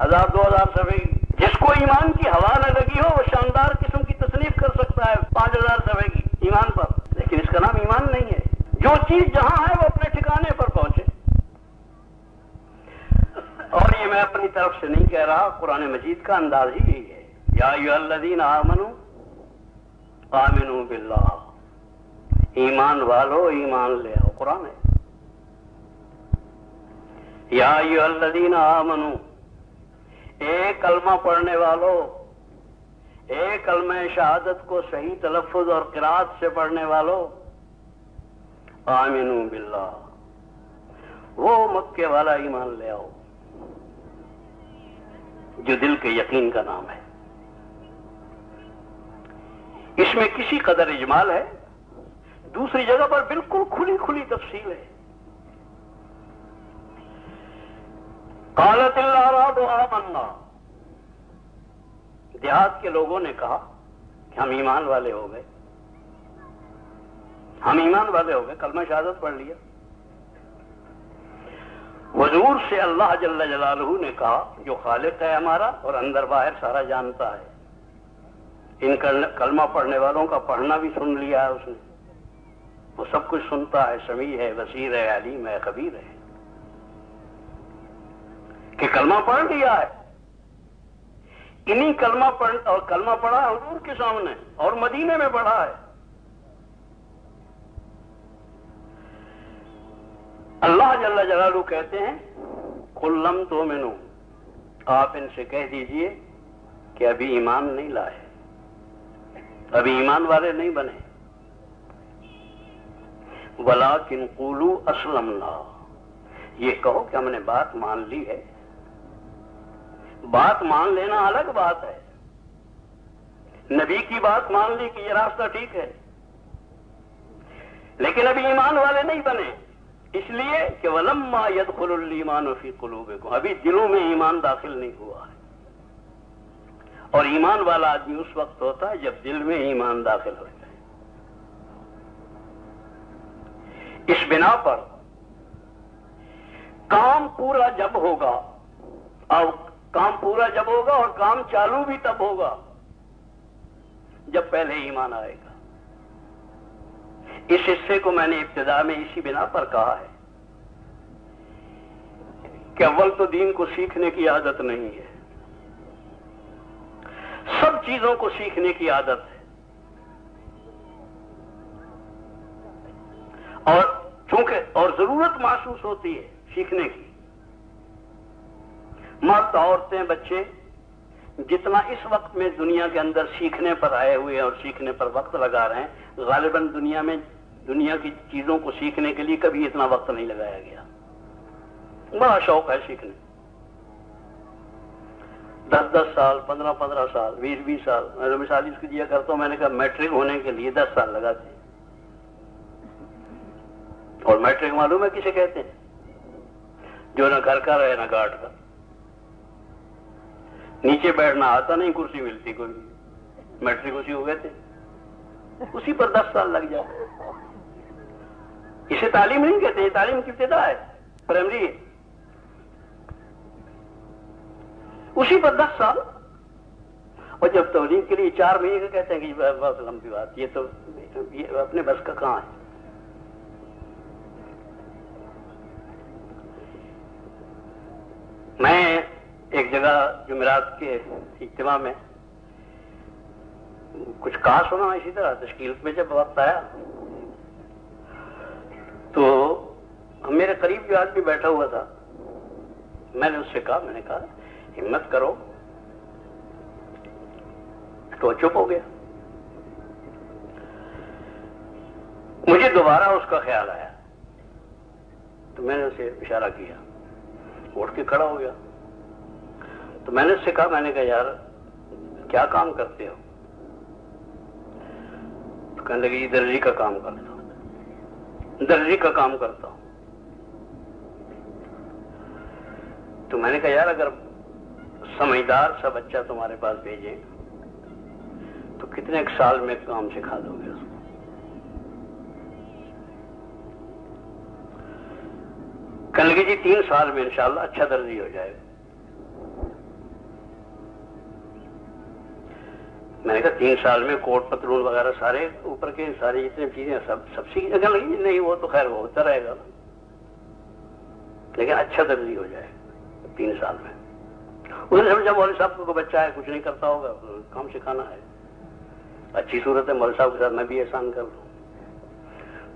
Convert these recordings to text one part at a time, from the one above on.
1000 2000 صفحے کی. جس کو ایمان کی ہوا نہ لگی ہو وہ شاندار قسم کی تصنیف کر سکتا ہے 5000 صفحے کی ایمان پر، لیکن اس کا نام ایمان نہیں ہے. جو چیز جہاں ہے وہ اپنے ٹھکانے پر پہنچے. اور یہ میں اپنی طرف سے نہیں کہہ رہا، قرآن مجید کا انداز ہی یہی ہے. یا ایھا الذین آمنوا آمنوا باللہ، ایمان والو ایمان لے آؤ. قرآن ہے. یا ایھا الذین آمنوا، اے کلمہ پڑھنے والو، اے کلمہ شہادت کو صحیح تلفظ اور قرات سے پڑھنے والو، آمنوا باللہ، وہ مکے والا ایمان لے آؤ جو دل کے یقین کا نام ہے. اس میں کسی قدر اجمال ہے، دوسری جگہ پر بالکل کھلی کھلی تفصیل ہے. قالت الاعراب آمنا، دیہات کے لوگوں نے کہا کہ ہم ایمان والے ہو گئے، ہم ایمان والے ہو گئے، کلمہ شہادت پڑھ لیا. حضور سے اللہ جل جلالہ نے کہا جو خالق ہے ہمارا اور اندر باہر سارا جانتا ہے، ان کلمہ پڑھنے والوں کا پڑھنا بھی سن لیا ہے اس نے، وہ سب کچھ سنتا ہے، سمیع ہے، بصیر ہے، علیم ہے، خبیر ہے، کہ کلمہ پڑھ لیا ہے. انہی کلمہ پڑھا حضور کے سامنے اور مدینے میں پڑھا ہے. اللہ جل جلالہ کہتے ہیں قل لم تؤمنوا، آپ ان سے کہہ دیجئے کہ ابھی ایمان نہیں لائے، ابھی ایمان والے نہیں بنے. ولکن قولوا اسلمنا، یہ کہو کہ ہم نے بات مان لی ہے. بات مان لینا الگ بات ہے، نبی کی بات مان لی کہ یہ راستہ ٹھیک ہے، لیکن ابھی ایمان والے نہیں بنے، اس لیے کہ ولما يدخل الایمان فی قلوبکم، ابھی دلوں میں ایمان داخل نہیں ہوا ہے. اور ایمان والا آدمی اس وقت ہوتا ہے جب دل میں ایمان داخل ہو جائے. اس بنا پر کام پورا جب ہوگا اور کام چالو بھی تب ہوگا جب پہلے ایمان آئے گا. اس حصے کو میں نے ابتدا میں اسی بنا پر کہا ہے کہ اول تو دین کو سیکھنے کی عادت نہیں ہے، سب چیزوں کو سیکھنے کی عادت ہے. اور چونکہ ضرورت محسوس ہوتی ہے سیکھنے کی. مرد، عورتیں، بچے جتنا اس وقت میں دنیا کے اندر سیکھنے پر آئے ہوئے ہیں اور سیکھنے پر وقت لگا رہے ہیں، غالباً دنیا کی چیزوں کو سیکھنے کے لیے کبھی اتنا وقت نہیں لگایا گیا. بڑا شوق ہے سیکھنے، 10 سال، 15 سال، 20 سال. میں مثال اس کی دیا کرتا ہوں، میں نے کہا میٹرک ہونے کے لیے 10 سال لگاتے ہیں. اور میٹرک معلوم ہے کسے کہتے ہیں؟ جو نہ گھر کا رہے نہ گاٹ کا، نیچے بیٹھنا آتا نہیں، کرسی ملتی کوئی، میٹرک اسی کو کہتے ہیں. اسی پر 10 سال لگ جائے. اسے تعلیم نہیں کہتے، یہ تعلیم کی ابتدا ہے، پرائمری ہے. اسی پر 10 سال. اور جب تولیگ کے لیے 4 مہینے کا کہتے ہیں کہ بہت لمبی بات، یہ اپنے بس کا کہاں ہے. میں ایک جگہ جمعرات کے اجتماع میں کچھ کہا سنا اسی طرح تشکیل میں جب وقت آیا تو میرے قریب جو آدمی بیٹھا ہوا تھا، میں نے اس سے کہا، میں نے کہا ہمت کرو، تو چپ ہو گیا. مجھے دوبارہ اس کا خیال آیا تو میں نے اسے اشارہ کیا، اٹھ کے کھڑا ہو گیا. تو میں نے اس سے کہا، میں نے کہا یار کیا کام کرتے ہو؟ تو کہنے لگے یہ درزی کا کام کرتا ہوں، درزی کا کام کرتا ہوں. تو میں نے کہا یار اگر سمجھدار سا بچہ تمہارے پاس بھیجیں تو کتنے ایک سال میں کام سکھا دو گے اس کو؟ کہنے لگے جی 3 سال میں انشاءاللہ اچھا درزی ہو جائے گا. میں نے کہا 3 سال میں کوٹ پتلون وغیرہ سارے اوپر کے ساری جتنی چیزیں سب سیکھنے لگی. نہیں وہ تو خیر وہ ہوتا رہے گا لیکن اچھا درزی ہو جائے 3 سال میں. اس نے سمجھا مولوی صاحب کو بچہ ہے کچھ نہیں کرتا ہوگا کام سکھانا ہے. اچھی صورت ہے مولوی صاحب کے ساتھ میں بھی احسان کر لوں.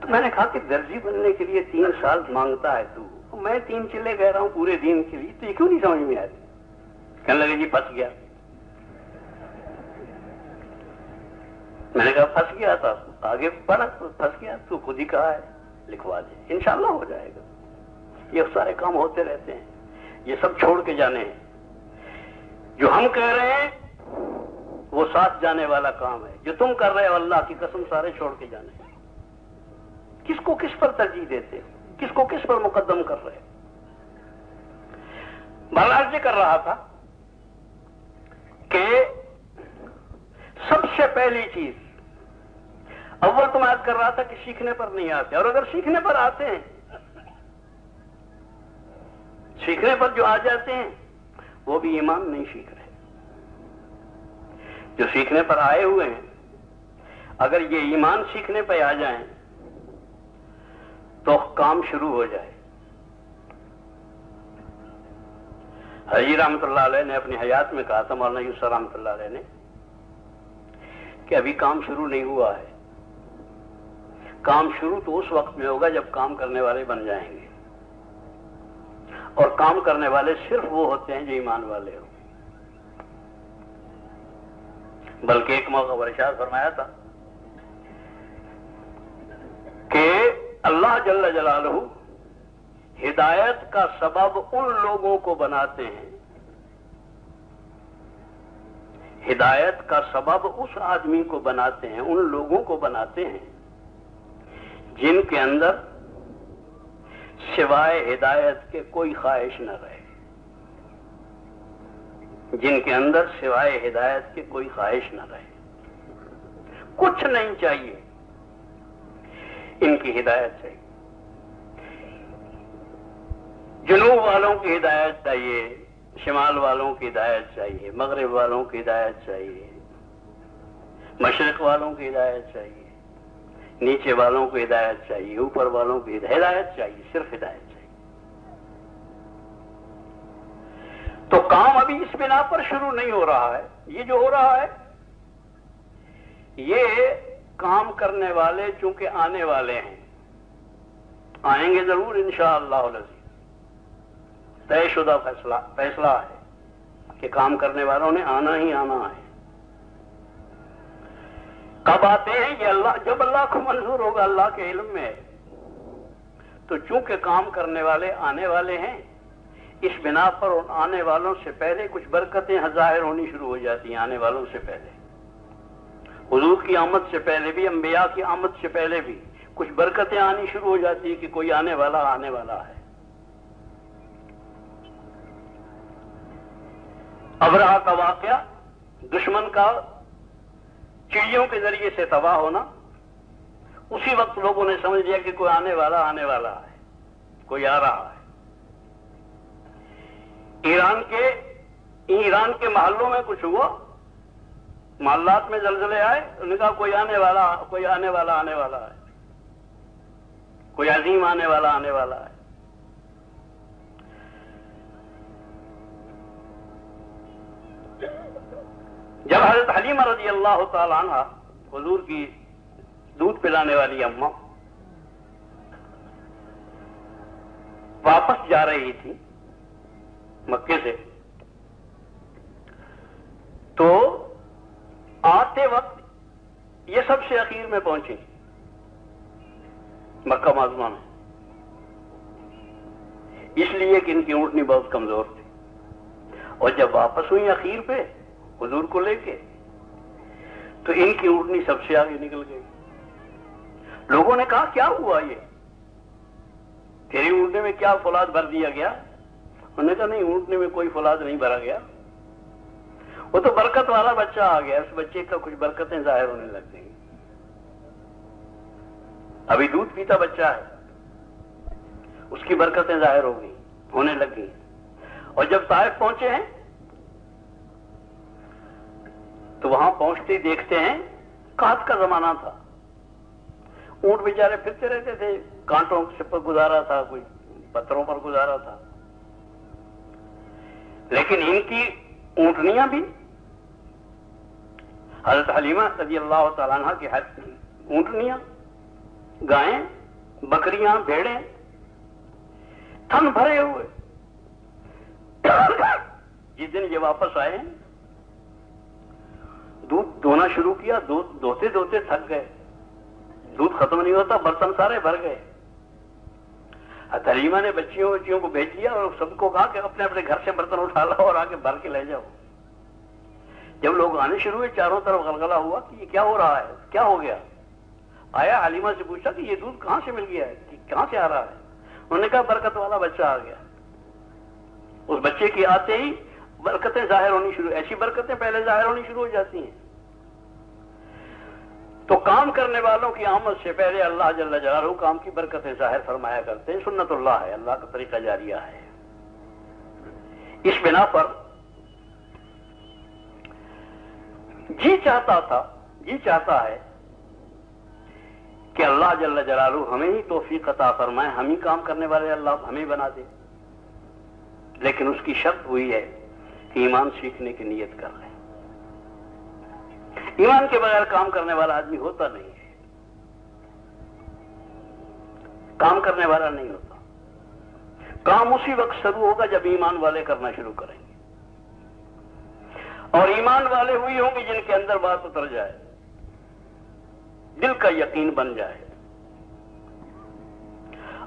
تو میں نے کہا کہ درزی بننے کے لیے 3 سال مانگتا ہے تو میں 3 چلے کہہ رہا ہوں پورے دین کے لیے تو یہ کیوں نہیں سمجھ میں آ رہی. کہنے لگے جی پھنس گیا. میں نے کہا پھنس گیا تھا آگے پڑھا تو پھنس گیا تو خود ہی کہا ہے لکھوا دے انشاءاللہ ہو جائے گا. یہ سارے کام ہوتے رہتے ہیں. یہ سب چھوڑ کے جانے ہیں. جو ہم کہہ رہے ہیں وہ ساتھ جانے والا کام ہے. جو تم کر رہے ہو اللہ کی قسم سارے چھوڑ کے جانے ہیں. کس کو کس پر ترجیح دیتے ہو کس کو کس پر مقدم کر رہے. بہرحال یہ کر رہا تھا کہ سب سے پہلی چیز اول تو میں یاد کر رہا تھا کہ سیکھنے پر نہیں آتے اور اگر سیکھنے پر آتے ہیں سیکھنے پر جو آ جاتے ہیں وہ بھی ایمان نہیں سیکھ رہے. جو سیکھنے پر آئے ہوئے ہیں اگر یہ ایمان سیکھنے پہ آ جائیں تو کام شروع ہو جائے. حجی رحمۃ اللہ علیہ نے اپنی حیات میں کہا تھا مولانا یوسف رحمۃ اللہ علیہ نے کہ ابھی کام شروع نہیں ہوا ہے. کام شروع تو اس وقت میں ہوگا جب کام کرنے والے بن جائیں گے اور کام کرنے والے صرف وہ ہوتے ہیں جو ایمان والے ہوں. بلکہ ایک موقع پر ارشاد فرمایا تھا کہ اللہ جل جلالہ ہدایت کا سبب ان لوگوں کو بناتے ہیں ہدایت کا سبب اس آدمی کو بناتے ہیں ان لوگوں کو بناتے ہیں جن کے اندر سوائے ہدایت کے کوئی خواہش نہ رہے. جن کے اندر سوائے ہدایت کے کوئی خواہش نہ رہے. کچھ نہیں چاہیے ان کی ہدایت چاہیے. جنوب والوں کی ہدایت چاہیے شمال والوں کی ہدایت چاہیے مغرب والوں کی ہدایت چاہیے مشرق والوں کی ہدایت چاہیے نیچے والوں کو ہدایت چاہیے اوپر والوں کی ہدایت چاہیے صرف ہدایت چاہیے. تو کام ابھی اس بنا پر شروع نہیں ہو رہا ہے. یہ جو ہو رہا ہے یہ کام کرنے والے چونکہ آنے والے ہیں آئیں گے ضرور انشاءاللہ العزیز. طے شدہ فیصلہ ہے کہ کام کرنے والوں نے آنا ہی آنا ہے. کب آتے ہیں یہ اللہ جب اللہ کو منظور ہوگا اللہ کے علم میں. تو چونکہ کام کرنے والے آنے والے ہیں اس بنا پر آنے والوں سے پہلے کچھ برکتیں ظاہر ہونی شروع ہو جاتی ہیں. آنے والوں سے پہلے حضور کی آمد سے پہلے بھی انبیاء کی آمد سے پہلے بھی کچھ برکتیں آنی شروع ہو جاتی ہیں کہ کوئی آنے والا ہے. ابرہہ کا واقعہ دشمن کا چڑیوں کے ذریعے سے تباہ ہونا اسی وقت لوگوں نے سمجھ لیا کہ کوئی آنے والا ہے کوئی آ رہا ہے. ایران کے محلوں میں کچھ ہوا محلات میں زلزلے آئے انہوں نے کہا کوئی آنے والا ہے کوئی عظیم آنے والا ہے. جب حضرت حلیمہ رضی اللہ تعالی عنہ حضور کی دودھ پلانے والی اماں واپس جا رہی تھی مکے سے تو آتے وقت یہ سب سے اخیر میں پہنچی مکہ معظمہ میں اس لیے کہ ان کی اونٹنی بہت کمزور تھی. اور جب واپس ہوئی اخیر پہ حضور کو لے کے تو ان کی اونٹنی سب سے آگے نکل گئی. لوگوں نے کہا کیا ہوا یہ تیری اونٹنے میں کیا فولاد بھر دیا گیا؟ انہوں نے کہا نہیں اونٹنے میں کوئی فولاد نہیں بھرا گیا وہ تو برکت والا بچہ آ گیا اس بچے کا کچھ برکتیں ظاہر ہونے لگ گئی. ابھی دودھ پیتا بچہ ہے اس کی برکتیں ظاہر ہو گئی ہونے لگ گئی. اور جب طائف پہنچے ہیں تو وہاں پہنچتے ہی دیکھتے ہیں قحط کا زمانہ تھا، اونٹ بیچارے پھرتے رہتے تھے، کانٹوں سے پر گزارا تھا، کوئی پتھروں پر گزارا تھا، لیکن ان کی اونٹنیاں بھی، حضرت حلیمہ رضی اللہ تعالیٰ عنہ کی اونٹنیاں، گائیں، بکریاں، بھیڑیں، تھن بھرے ہوئے. جس دن یہ واپس آئے دودھ دھونا شروع کیا، دودھ دھوتے دھوتے تھک گئے، دودھ ختم نہیں ہوتا، برتن سارے بھر گئے. حلیمہ نے بچیوں کو بھیج دیا اور سب کو کہا کہ اپنے اپنے گھر سے برتن اٹھا لاؤ اور آگے بھر کے لے جاؤ. جب لوگ آنے شروع ہوئے چاروں طرف غلغلہ ہوا کہ یہ کیا ہو رہا ہے، کیا ہو گیا. آیا حلیمہ سے پوچھا کہ یہ دودھ کہاں سے مل گیا ہے، کہ کہاں سے آ رہا ہے. انہوں نے کہا برکت والا بچہ آ گیا. اس بچے کے آتے ہی برکتیں ظاہر ہونی شروع، ایسی برکتیں پہلے ظاہر ہونی شروع ہو جاتی ہیں. تو کام کرنے والوں کی آمد سے پہلے اللہ جل جلالہ کام کی برکتیں ظاہر فرمایا کرتے ہیں. سنت اللہ ہے، اللہ کا طریقہ جاریہ ہے. اس بنا پر جی چاہتا ہے کہ اللہ جل جلالہ ہمیں ہی توفیق عطا فرمائے، ہم ہی کام کرنے والے اللہ ہمیں بنا دے. لیکن اس کی شرط ہوئی ہے کہ ایمان سیکھنے کی نیت کر لیں. ایمان کے بغیر کام کرنے والا آدمی ہوتا نہیں ہے، کام کرنے والا نہیں ہوتا. کام اسی وقت شروع ہوگا جب ایمان والے کرنا شروع کریں گے، اور ایمان والے ہوئی ہوں گے جن کے اندر بات اتر جائے، دل کا یقین بن جائے.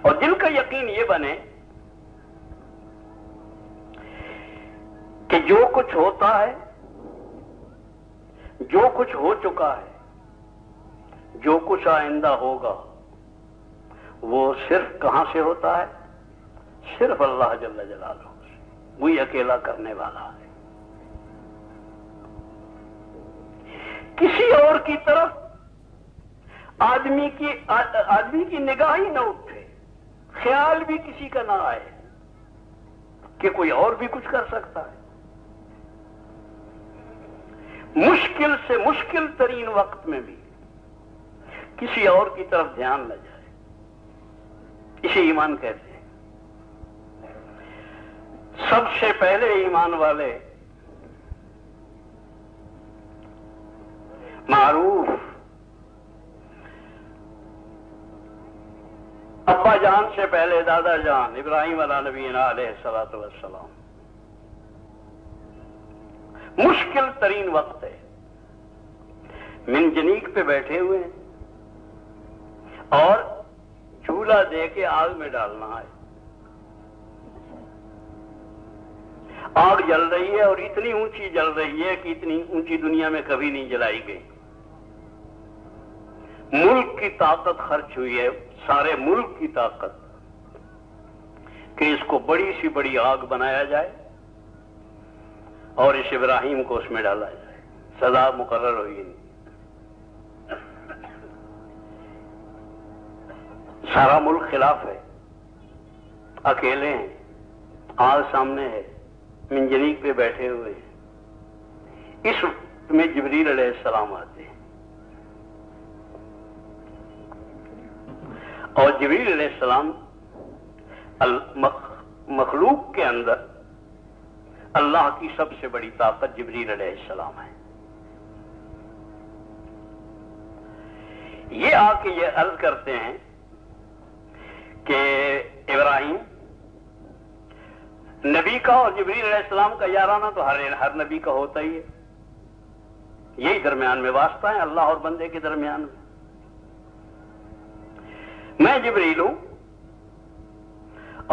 اور دل کا یقین یہ بنے کہ جو کچھ ہوتا ہے، جو کچھ ہو چکا ہے، جو کچھ آئندہ ہوگا، وہ صرف کہاں سے ہوتا ہے؟ صرف اللہ جل جلالہ سے. وہی اکیلا کرنے والا ہے. کسی اور کی طرف آدمی کی نگاہ ہی نہ اٹھے، خیال بھی کسی کا نہ آئے کہ کوئی اور بھی کچھ کر سکتا ہے. مشکل سے مشکل ترین وقت میں بھی کسی اور کی طرف دھیان نہ جائے. اسے ایمان کہتے ہیں. سب سے پہلے ایمان والے معروف ابا جان سے پہلے دادا جان ابراہیم علیہ نبینا علیہ الصلوۃ والسلام. مشکل ترین وقت ہے، منجنیق پہ بیٹھے ہوئے ہیں اور جھولا دے کے آگ میں ڈالنا ہے. آگ جل رہی ہے اور اتنی اونچی جل رہی ہے کہ اتنی اونچی دنیا میں کبھی نہیں جلائی گئی. ملک کی طاقت خرچ ہوئی ہے، سارے ملک کی طاقت، کہ اس کو بڑی سی بڑی آگ بنایا جائے اور اس ابراہیم کو اس میں ڈالا جائے. سزا مقرر ہوئی نہیں. سارا ملک خلاف ہے، اکیلے ہیں، آگ سامنے ہے، منجنیق پہ بیٹھے ہوئے ہیں. اس وقت میں جبریل علیہ السلام آتے ہیں اور جبریل علیہ السلام مخلوق کے اندر اللہ کی سب سے بڑی طاقت جبریل علیہ السلام ہے. یہ آ کے یہ عرض کرتے ہیں کہ ابراہیم، نبی کا اور جبریل علیہ السلام کا یارانہ تو ہر نبی کا ہوتا ہی ہے. یہی درمیان میں واسطہ ہے اللہ اور بندے کے درمیان میں. میں جبریل ہوں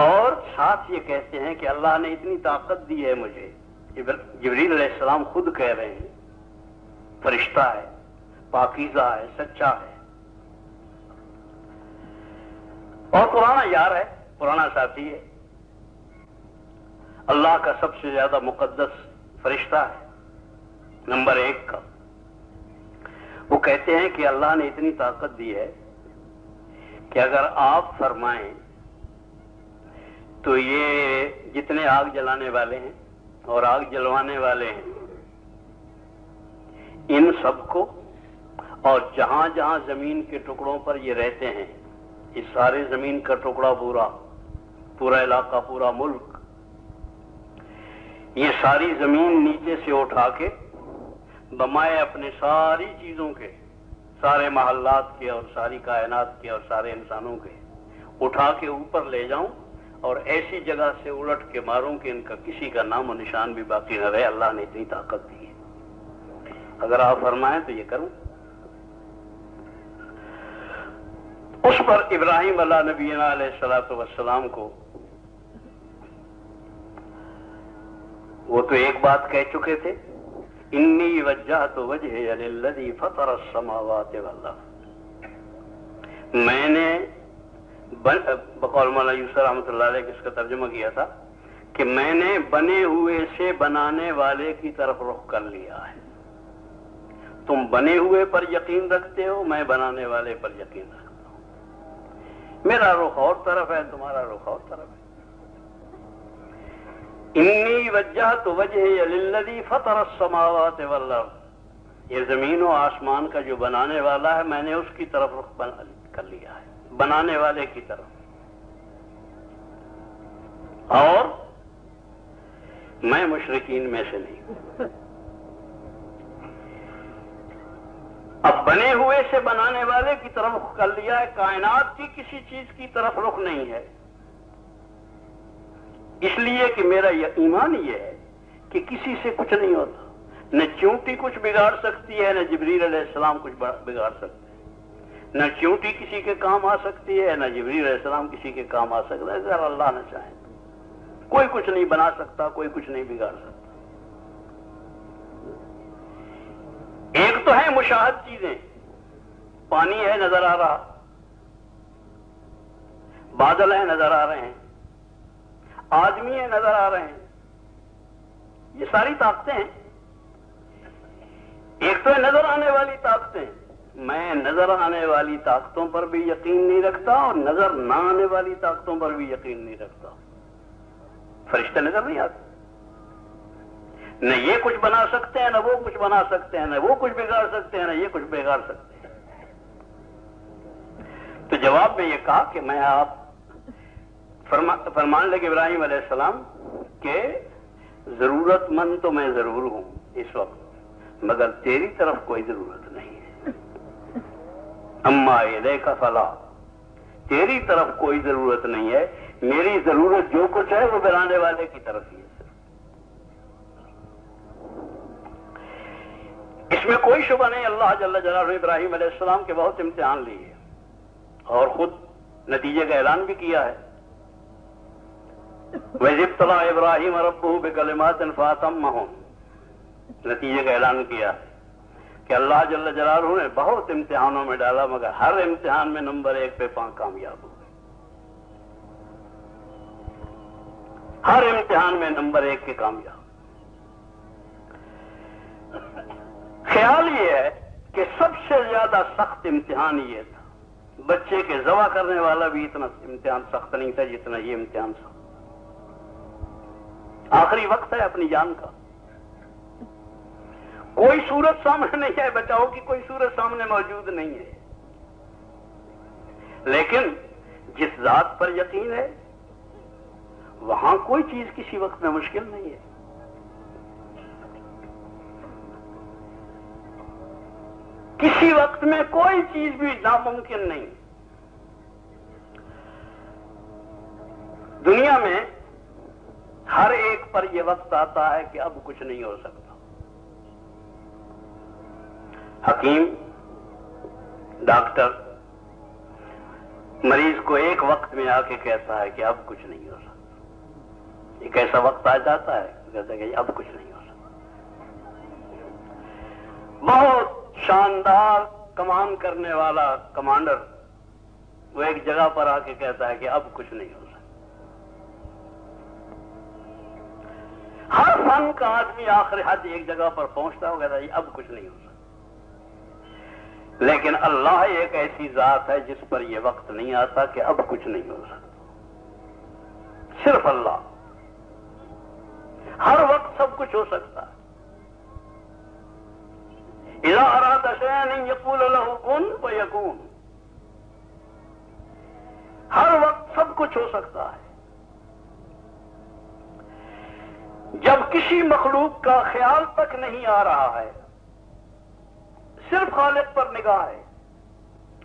اور ساتھ یہ کہتے ہیں کہ اللہ نے اتنی طاقت دی ہے مجھے. جبریل علیہ السلام خود کہہ رہے ہیں فرشتہ ہے، پاکیزہ ہے، سچا ہے اور پرانا یار ہے، پرانا ساتھی ہے، اللہ کا سب سے زیادہ مقدس فرشتہ ہے، نمبر 1 کا. وہ کہتے ہیں کہ اللہ نے اتنی طاقت دی ہے کہ اگر آپ فرمائیں تو یہ جتنے آگ جلانے والے ہیں اور آگ جلوانے والے ہیں، ان سب کو اور جہاں جہاں زمین کے ٹکڑوں پر یہ رہتے ہیں، اس سارے زمین کا ٹکڑا پورا علاقہ، پورا ملک، یہ ساری زمین نیچے سے اٹھا کے بمائے اپنے ساری چیزوں کے، سارے محلات کے اور ساری کائنات کے اور سارے انسانوں کے اٹھا کے اوپر لے جاؤں اور ایسی جگہ سے الٹ کے ماروں کہ ان کا کسی کا نام و نشان بھی باقی نہ رہے۔ اللہ نے اتنی طاقت دی ہے، اگر آپ فرمائیں تو یہ کروں۔ اس پر ابراہیم علیہ نبینا علیہ الصلوۃ والسلام کو وہ تو ایک بات کہہ چکے تھے، انی وجہت وجہی للذی فطر السماوات والارض، میں نے بقول مولانا یوسف رحمۃ اللہ علیہ اس کا ترجمہ کیا تھا کہ میں نے بنے ہوئے سے بنانے والے کی طرف رخ کر لیا ہے۔ تم بنے ہوئے پر یقین رکھتے ہو، میں بنانے والے پر یقین رکھتا ہوں۔ میرا رخ اور طرف ہے، تمہارا رخ اور طرف ہے۔ انی وجہت وجہی للذی فطر السماوات والارض، یہ زمین و آسمان کا جو بنانے والا ہے میں نے اس کی طرف رخ کر لیا ہے، بنانے والے کی طرف۔ اور میں مشرکین میں سے نہیں ہوں۔ اب بنے ہوئے سے بنانے والے کی طرف رخ کر لیا ہے، کائنات کی کسی چیز کی طرف رخ نہیں ہے، اس لیے کہ میرا ایمان یہ ہے کہ کسی سے کچھ نہیں ہوتا، نہ چونٹی کچھ بگاڑ سکتی ہے، نہ جبریل علیہ السلام کچھ بگاڑ سکتے ہیں، نہ چونٹی کسی کے کام آ سکتی ہے، نہ جبریل علیہ السلام کسی کے کام آ سکتا ہے، اگر اللہ نہ چاہے کوئی کچھ نہیں بنا سکتا، کوئی کچھ نہیں بگاڑ سکتا۔ ایک تو ہے مشاہد چیزیں، پانی ہے نظر آ رہا، بادل ہے نظر آ رہے ہیں، آدمی ہے نظر آ رہے ہیں، یہ ساری طاقتیں ہیں۔ ایک تو ہے نظر آنے والی طاقتیں، میں نظر آنے والی طاقتوں پر بھی یقین نہیں رکھتا اور نظر نہ آنے والی طاقتوں پر بھی یقین نہیں رکھتا۔ فرشتے نظر نہیں آتے، نہ یہ کچھ بنا سکتے ہیں، نہ وہ کچھ بنا سکتے ہیں، نہ وہ کچھ بگاڑ سکتے ہیں، نہ یہ کچھ بگاڑ سکتے ہیں۔ تو جواب میں یہ کہا کہ میں آپ فرمان لگے ابراہیم علیہ السلام کہ ضرورت مند تو میں ضرور ہوں اس وقت، مگر تیری طرف کوئی ضرورت نہیں ہے۔ اما الیک فلا، تیری طرف کوئی ضرورت نہیں ہے، میری ضرورت جو کچھ ہے وہ بنانے والے کی طرف ہی ہے۔ اس میں کوئی شبہ نہیں، اللہ جل جلالہ ابراہیم علیہ السلام کے بہت امتحان لیے اور خود نتیجے کا اعلان بھی کیا ہے۔ وَإِذِ ابْتَلَىٰ إِبْرَاهِيمَ رَبُّهُ بِكَلِمَاتٍ فَأَتَمَّهُنَّ، نتیجے کا اعلان کیا کہ اللہ جل جلالہ نے بہت امتحانوں میں ڈالا مگر ہر امتحان میں نمبر 1 پہ کامیاب ہو گئے، ہر امتحان میں نمبر 1 کے کامیاب۔ خیال یہ ہے کہ سب سے زیادہ سخت امتحان یہ تھا، بچے کے ذبح کرنے والا بھی اتنا امتحان سخت نہیں تھا جتنا یہ امتحان سخت۔ آخری وقت ہے اپنی جان کا، کوئی صورت سامنے نہیں ہے، بچاؤ کی کوئی صورت سامنے موجود نہیں ہے، لیکن جس ذات پر یقین ہے وہاں کوئی چیز کسی وقت میں مشکل نہیں ہے۔ کسی وقت میں کوئی چیز بھی ناممکن نہیں۔ دنیا میں ہر ایک پر یہ وقت آتا ہے کہ اب کچھ نہیں ہو سکتا۔ حکیم، ڈاکٹر مریض کو ایک وقت میں آ کے کہتا ہے کہ اب کچھ نہیں ہو سکتا۔ ایک ایسا وقت آ جاتا ہے کہتا ہے کہ اب کچھ نہیں ہو سکتا۔ بہت شاندار کمان کرنے والا کمانڈر وہ ایک جگہ پر آ کے کہتا ہے کہ اب کچھ نہیں ہو سکتا۔ ہر فن کا آدمی آخر حد ایک جگہ پر پہنچتا ہو کہتا ہے اب کچھ نہیں ہو سکتا، لیکن اللہ ایک ایسی ذات ہے جس پر یہ وقت نہیں آتا کہ اب کچھ نہیں ہو سکتا۔ صرف اللہ، ہر وقت سب کچھ ہو سکتا ہے۔ شيئا ان يقول له كن فيكون. ہر وقت سب کچھ ہو سکتا ہے. جب کسی مخلوق کا خیال تک نہیں آ رہا ہے، صرف خالق پر نگاہ ہے،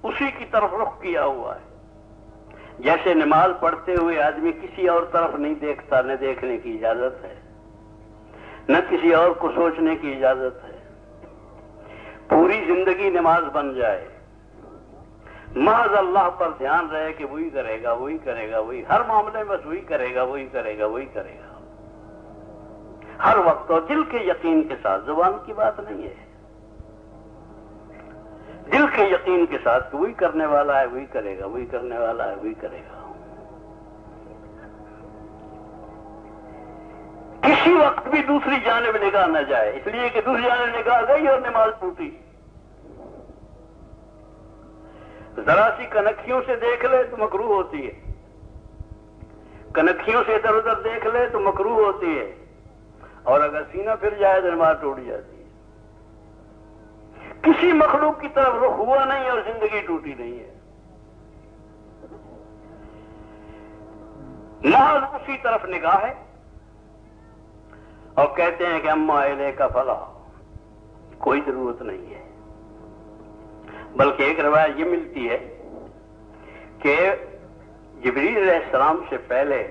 اسی کی طرف رخ کیا ہوا ہے. جیسے نماز پڑھتے ہوئے آدمی کسی اور طرف نہیں دیکھتا، نہ دیکھنے کی اجازت ہے، نہ کسی اور کو سوچنے کی اجازت ہے. پوری زندگی نماز بن جائے، محض اللہ پر دھیان رہے کہ وہی کرے گا وہی کرے گا، وہی ہر معاملے میں بس وہی کرے گا وہی کرے گا وہی کرے گا ہر وقت، اور دل کے یقین کے ساتھ. زبان کی بات نہیں ہے، دل کے یقین کے ساتھ کہ وہی کرنے والا ہے وہی کرے گا، وہی کرنے والا ہے وہی کرے گا. کسی وقت بھی دوسری جانب نگاہ نہ جائے، اس لیے کہ دوسری جانب نگاہ گئی اور نماز ٹوٹی. ذرا سی کنکھیوں سے دیکھ لے تو مکروہ ہوتی ہے، کنکھیوں سے ادھر ادھر دیکھ لے تو مکروہ ہوتی ہے، اور اگر سینہ پھر جائے تو نماز ٹوٹ جاتی ہے. کسی مخلوق کی طرف رخ ہوا نہیں اور زندگی ٹوٹی نہیں ہے، محض اسی طرف نگاہ ہے. اور کہتے ہیں کہ اما الیک فلا، کوئی ضرورت نہیں ہے. بلکہ ایک روایت یہ ملتی ہے کہ جبریل علیہ السلام سے پہلے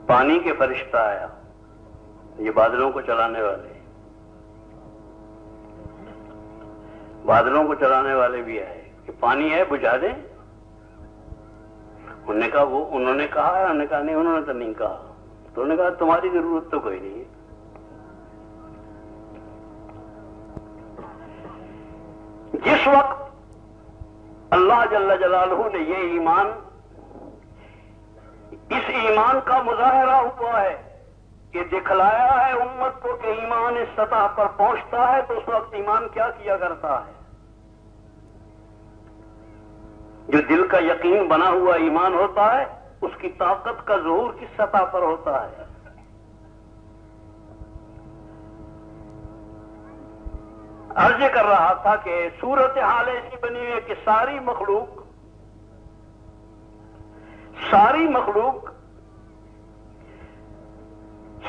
پانی کے فرشتہ آیا، یہ بادلوں کو چلانے والے، بادلوں کو چلانے والے بھی آئے کہ پانی ہے بجھا دیں. انہوں نے کہا ہے، انہوں نے کہا نہیں، انہوں نے تو نہیں کہا. تو انہوں نے کہا تمہاری ضرورت تو کوئی نہیں ہے. جس وقت اللہ جل جلالہ نے یہ ایمان، اس ایمان کا مظاہرہ ہوا ہے کہ دکھلایا ہے امت کو کہ ایمان اس سطح پر پہنچتا ہے، تو اس وقت ایمان کیا کیا کرتا ہے؟ جو دل کا یقین بنا ہوا ایمان ہوتا ہے، اس کی طاقت کا ظہور کس سطح پر ہوتا ہے؟ عرض کر رہا تھا کہ صورتحال ایسی بنی ہوئی ہے کہ ساری مخلوق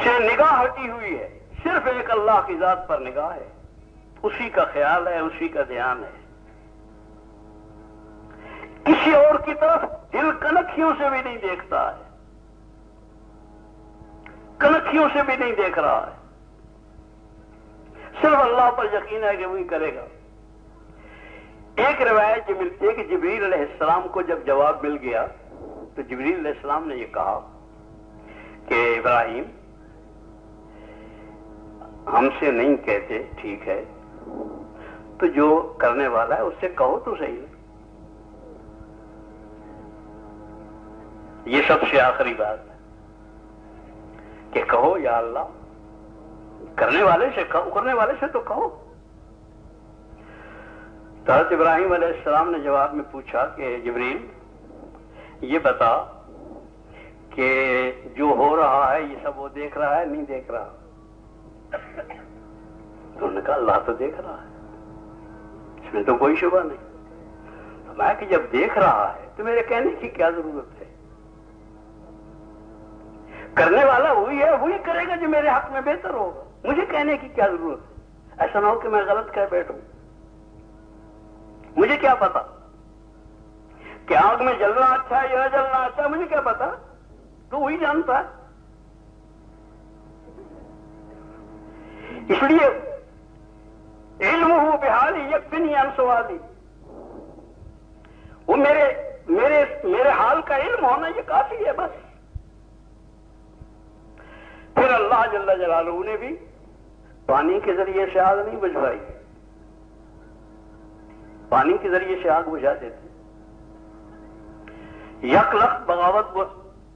سے نگاہ ہٹی ہوئی ہے، صرف ایک اللہ کی ذات پر نگاہ ہے، اسی کا خیال ہے، اسی کا دھیان ہے. کسی اور کی طرف دل کنکھیوں سے بھی نہیں دیکھتا ہے، کنکھیوں سے بھی نہیں دیکھ رہا ہے، صرف اللہ پر یقین ہے کہ وہی کرے گا. ایک روایت یہ ملتی ہے کہ جبریل علیہ السلام کو جب جواب مل گیا تو جبریل علیہ السلام نے یہ کہا کہ ابراہیم، ہم سے نہیں کہتے ٹھیک ہے، تو جو کرنے والا ہے اس سے کہو تو صحیح. یہ سب سے آخری بات ہے کہ کہو یا اللہ، کرنے والے سے تو کہو. تو حضرت ابراہیم علیہ السلام نے جواب میں پوچھا کہ جبریل یہ بتا کہ جو ہو رہا ہے یہ سب وہ دیکھ رہا ہے نہیں دیکھ رہا؟ تو انہوں نے کہا اللہ تو دیکھ رہا ہے، اس میں تو کوئی شبہ نہیں. تو میں کہ جب دیکھ رہا ہے تو میرے کہنے کی کیا ضرورت ہے؟ کرنے والا وہی ہے، وہی کرے گا جو میرے حق میں بہتر ہوگا، مجھے کہنے کی کیا ضرورت ہے؟ ایسا نہ ہو کہ میں غلط کہہ بیٹھوں. مجھے کیا پتا کہ آگ میں جلنا اچھا ہے یا جلنا اچھا ہے، مجھے کیا پتا؟ تو وہی جانتا ہے. اس لیے علم ہو بحالی یکفنی عن سوالی، وہ میرے حال کا علم ہونا یہ کافی ہے بس. پھر اللہ جل جلالہ نے بھی پانی کے ذریعے سے آگ نہیں بجھوائی، پانی کے ذریعے سے آگ بجھا دیتے. یک لخت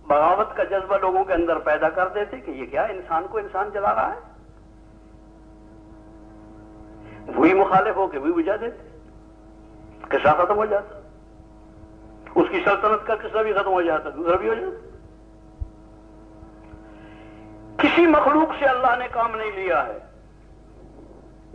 بغاوت کا جذبہ لوگوں کے اندر پیدا کر دیتے کہ یہ کیا انسان کو انسان جلا رہا ہے، وہی مخالف ہو کے وہی بجھا دیتے، قصہ ختم ہو جاتا، اس کی سلطنت کا قصہ بھی ختم ہو جاتا، دوسرا بھی ہو جاتا. کسی مخلوق سے اللہ نے کام نہیں لیا ہے،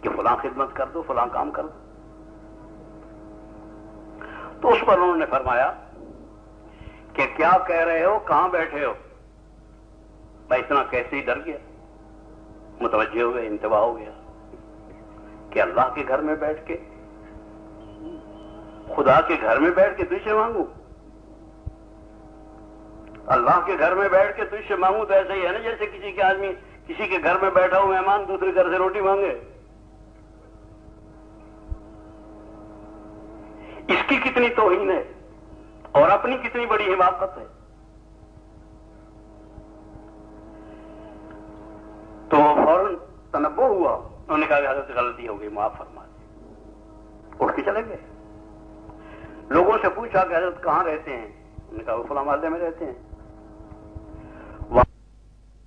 کہ فلاں خدمت کر دو، فلاں کام کر دو. تو اس پر انہوں نے فرمایا کہ کیا کہہ رہے ہو، کہاں بیٹھے ہو؟ میں اتنا کیسے ہی ڈر گیا، متوجہ ہو گئے، انتباہ ہو گیا کہ اللہ کے گھر میں بیٹھ کے، خدا کے گھر میں بیٹھ کے تجھ سے مانگوں؟ اللہ کے گھر میں بیٹھ کے تجھ سے مانگوں تو ایسا ہی ہے نا جیسے کسی کے آدمی کسی کے گھر میں بیٹھا ہو مہمان دوسرے گھر سے روٹی مانگے. اس کی کتنی توہین ہے اور اپنی کتنی بڑی حماقت ہے. تو فوراً تنبہ ہوا، انہوں نے کہا کہ حضرت غلطی ہو گئی، معاف فرما دیں. اٹھ کے چلے گئے. لوگوں سے پوچھا کہ حضرت کہاں رہتے ہیں؟ انہوں نے کہا وہ فلاں محلے میں رہتے ہیں.